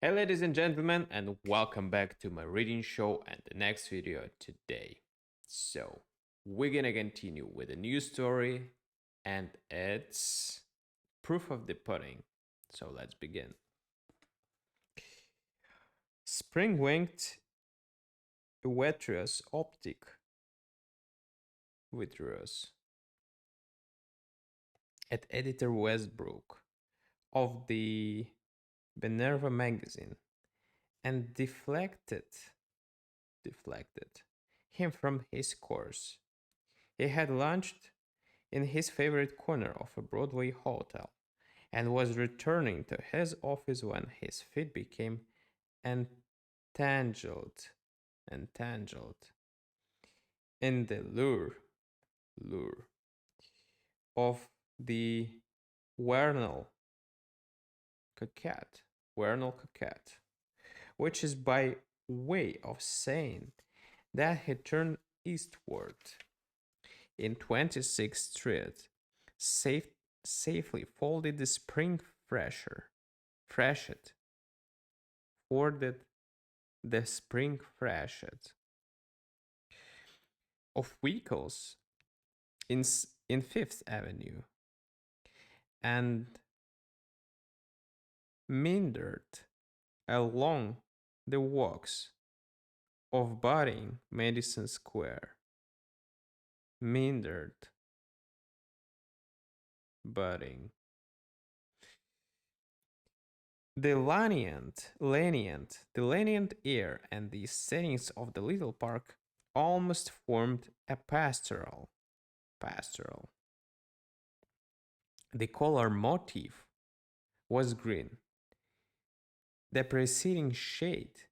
Hey, ladies and gentlemen, and welcome back to my reading show and the next video today. So, we're gonna continue with a new story, and it's proof of the pudding. So, let's begin. Spring winged Uetrius optic vitreous at editor Westbrook of the Minerva magazine and deflected him from his course. He had lunched in his favorite corner of a Broadway hotel and was returning to his office when his feet became entangled entangled in the lure of the Vernal coquette, Vernal coquette, which is by way of saying that he turned eastward in 26th Street, safe, safely folded the spring freshet, forded the spring freshet of vehicles in Fifth Avenue and meandered along the walks of budding Madison Square. Meandered, budding. The lenient air and the settings of the little park almost formed a pastoral. The color motif was green, the preceding shade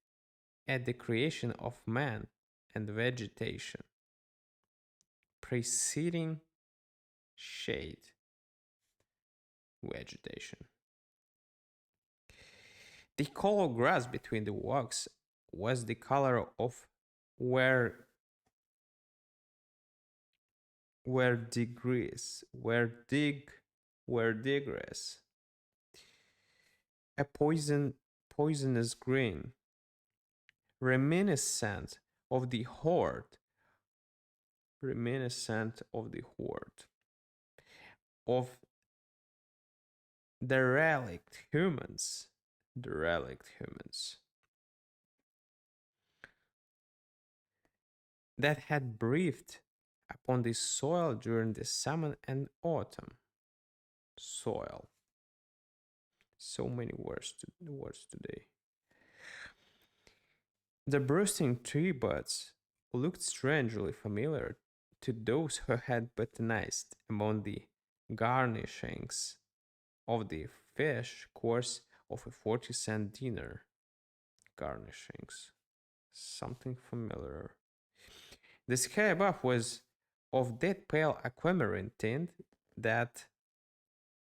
at the creation of man and vegetation. Preceding shade, vegetation. The color grass between the walks was the color of where degrees where digress, a poisonous green, reminiscent of the horde, reminiscent of the horde of the relict humans that had breathed upon the soil during the summer and autumn. Soil. So many words today. The bursting tree buds looked strangely familiar to those who had botanized among the garnishings of the fish course of a 40-cent dinner. Garnishings. Something familiar. The sky above was of that pale aquamarine tint that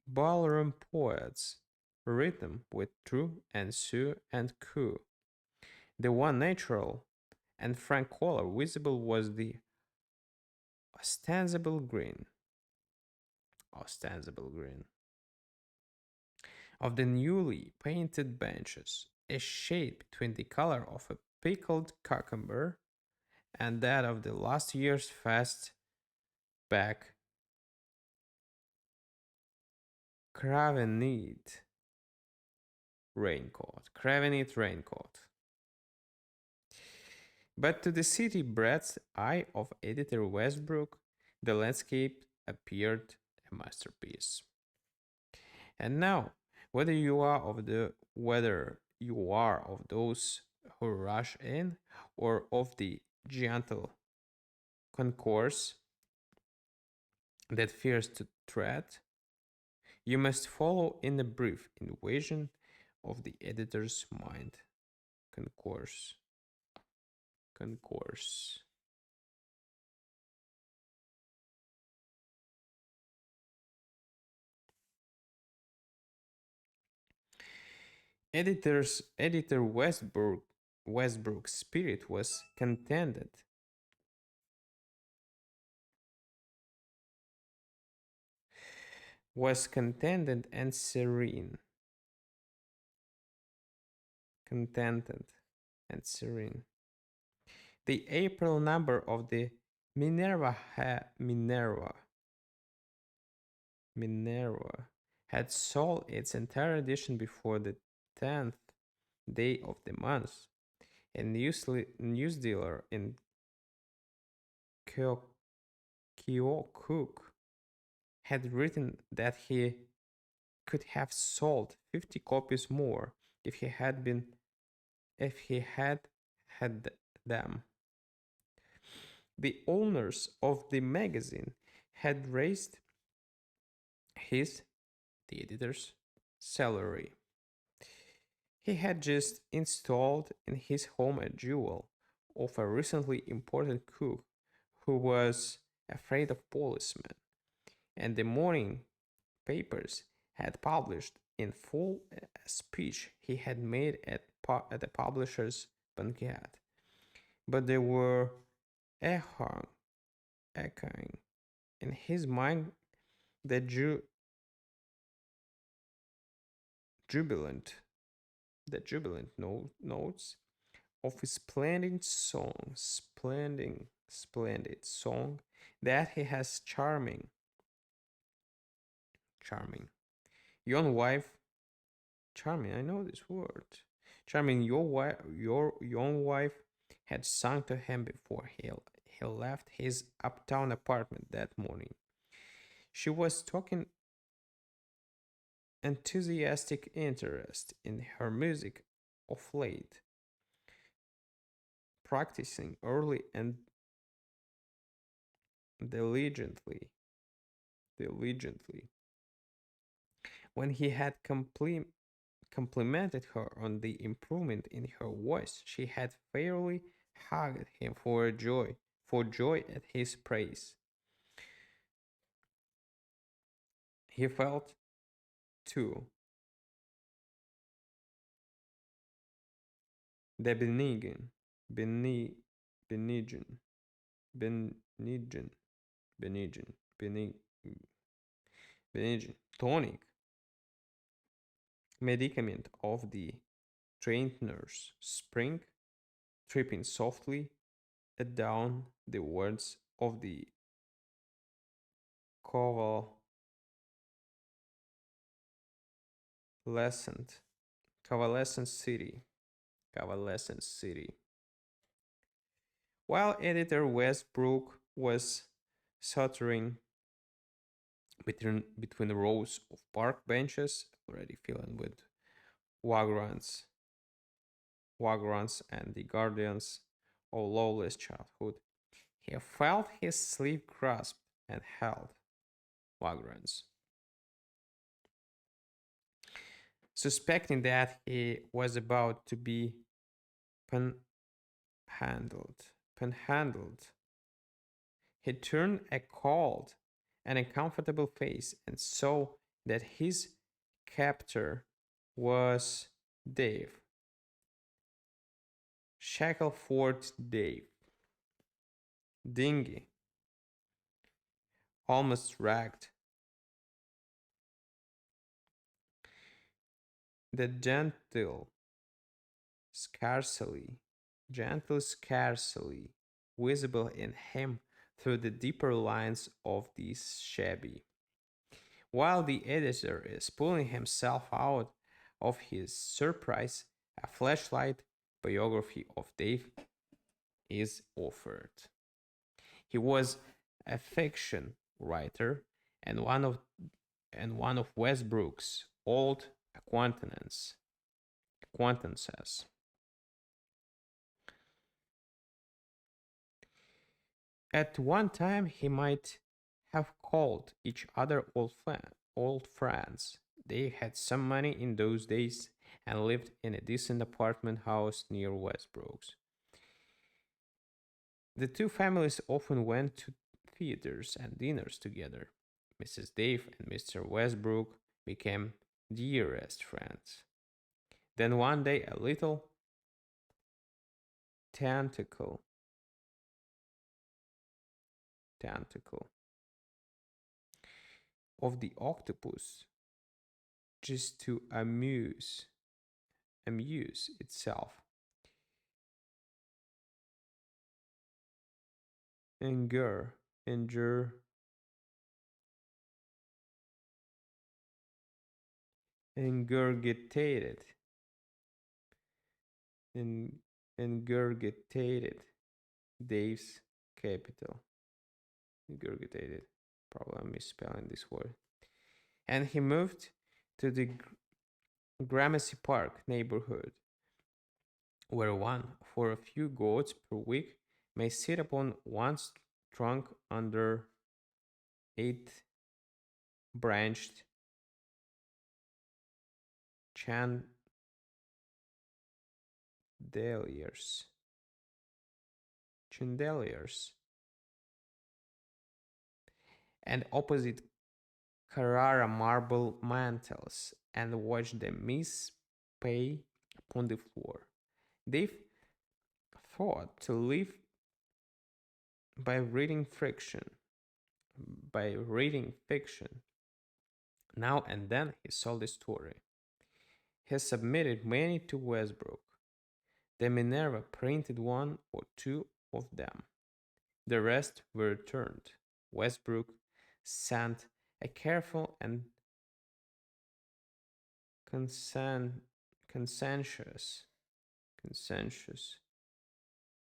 ballroom poets rhythm with true and sue and coo. The one natural and frank color visible was the ostensible green, ostensible green of the newly painted benches, a shade between the color of a pickled cucumber and that of the last year's fastback cravenite raincoat. But to the city bred's eye of editor Westbrook, the landscape appeared a masterpiece. And now, whether you are of those who rush in or of the gentle concourse that fears to tread, you must follow in a brief invasion of the editor's mind. Concourse. Concourse. Editor Westbrook's spirit was contented and serene. contented, and serene. The April number of the Minerva had sold its entire edition before the 10th day of the month. A news dealer in Keokuk had written that he could have sold 50 copies more if he had them. The owners of the magazine had raised his, the editor's, salary. He had just installed in his home a jewel of a recently imported cook who was afraid of policemen, and the morning papers had published in full a speech he had made at the publisher's banquet. But there were echoing, echoing in his mind the jubilant, notes of a splendid song that he has charming young wife, charming. I know this word. Charming, your young wife had sung to him before he left his uptown apartment that morning. She was taking enthusiastic interest in her music of late, practicing early and diligently. Diligently. When he had complimented her on the improvement in her voice, she had fairly hugged him for joy at his praise. He felt, too, the beni, benignant, benignant, benignant, benignant tonic medicament of the trained nurse, Spring, tripping softly down the words of the convalescent, convalescent city, convalescent city. While editor Westbrook was sauntering between rows of park benches, already filling with vagrants, and the guardians of lawless childhood, he felt his sleeve grasped and held. Vagrants. Suspecting that he was about to be panhandled, he turned a cold and uncomfortable face and saw that his captor was Dave. Shackleford Dave. Dingy, almost ragged. The scarcely, scarcely visible in him through the deeper lines of these shabby. While the editor is pulling himself out of his surprise, a flashlight biography of Dave is offered. He was a fiction writer and one of Westbrook's old acquaintances. At one time, he might have called each other old friends. They had some money in those days and lived in a decent apartment house near Westbrook's. The two families often went to theaters and dinners together. Mrs. Dave and Mr. Westbrook became dearest friends. Then one day, a little tentacle of the octopus, just to amuse amuse itself. Anger, injure, ingurgitated, in, ingurgitated, Dave's capital. Ingurgitated. Probably I'm misspelling this word. And he moved to the Gramercy Park neighborhood, where one, for a few goats per week, may sit upon one's trunk under 8 branched chandeliers. Chandeliers. And opposite Carrara marble mantels and watch them miss pay upon the floor. They thought to live by reading friction, by reading fiction. Now and then he sold a story. He submitted many to Westbrook. The Minerva printed one or two of them. The rest were returned. Westbrook sent a careful and conscientious, conscientious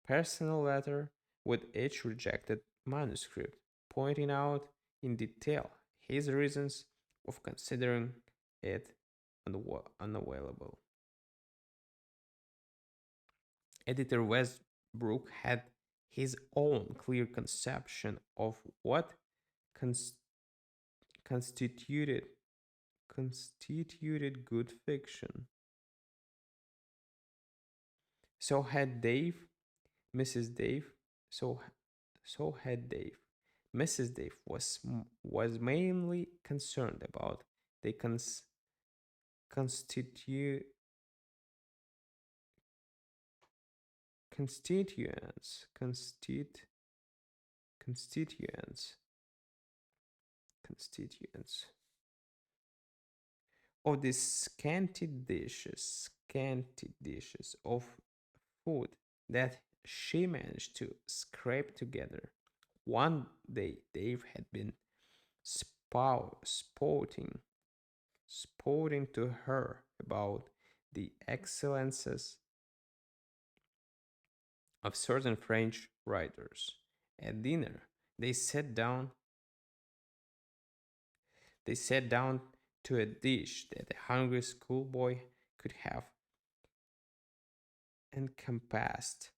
personal letter with each rejected manuscript, pointing out in detail his reasons of considering it unavailable. Editor Westbrook had his own clear conception of what cons- constituted good fiction. So had Dave, Mrs. Dave, so so had Dave. Mrs. Dave was mainly concerned about the constitu- constituents constituents constituents of the scanty dishes of food that she managed to scrape together. One day Dave had been spouting to her about the excellences of certain French writers. At dinner, they sat down they sat down to a dish that a hungry schoolboy could have encompassed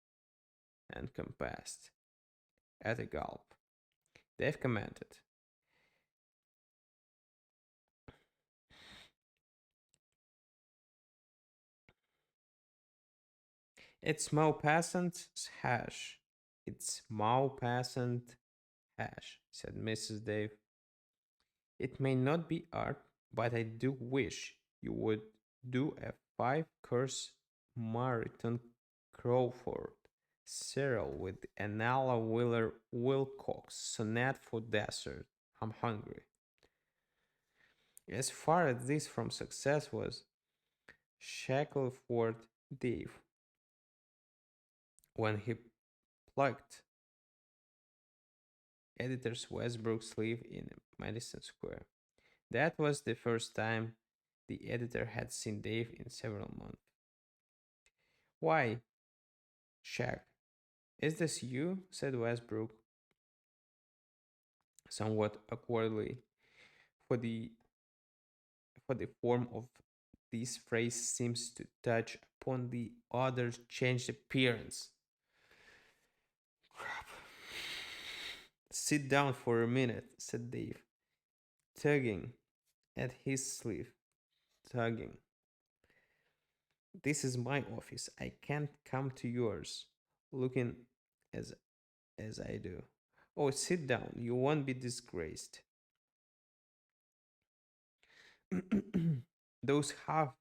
encompassed at a gulp. Dave commented, "It's Maupassant hash. It's Maupassant hash," said Mrs. Dave. "It may not be art, but I do wish you would do a 5 course Marathon Crawford cereal with Anala Wheeler Wilcox sonnet for dessert. I'm hungry." As far as this from success was, Shackleford Dave, when he plucked editor's Westbrook's sleeve in Madison Square. That was the first time the editor had seen Dave in several months. "Why, Shack, is this you?" said Westbrook, somewhat awkwardly, for the form of this phrase seems to touch upon the other's changed appearance. Crap. "Sit down for a minute," said Dave, tugging at his sleeve. Tugging. "This is my office. I can't come to yours looking as I do." "Oh, sit down. You won't be disgraced." "Those half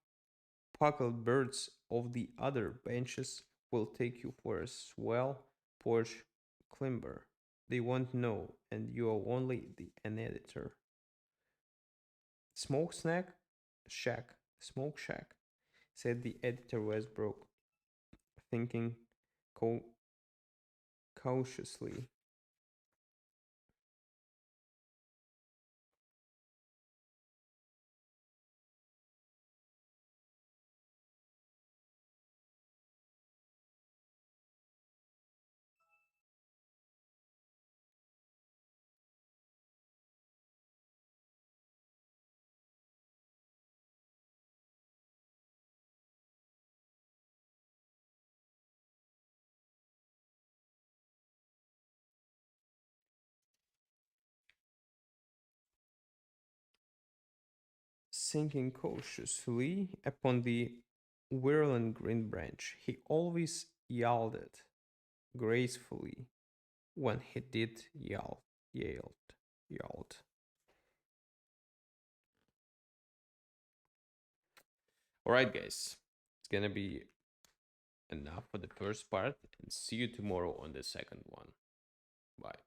puckled birds of the other benches will take you for a swell porch climber. They won't know, and you're only an editor." Smoke snack? Shack. Smoke shack. said the editor Westbrook, thinking co- cautiously. Sinking cautiously upon the virulent green branch, he always yielded gracefully when he did yield, yield. All right, guys, it's gonna be enough for the first part, and see you tomorrow on the second one. Bye.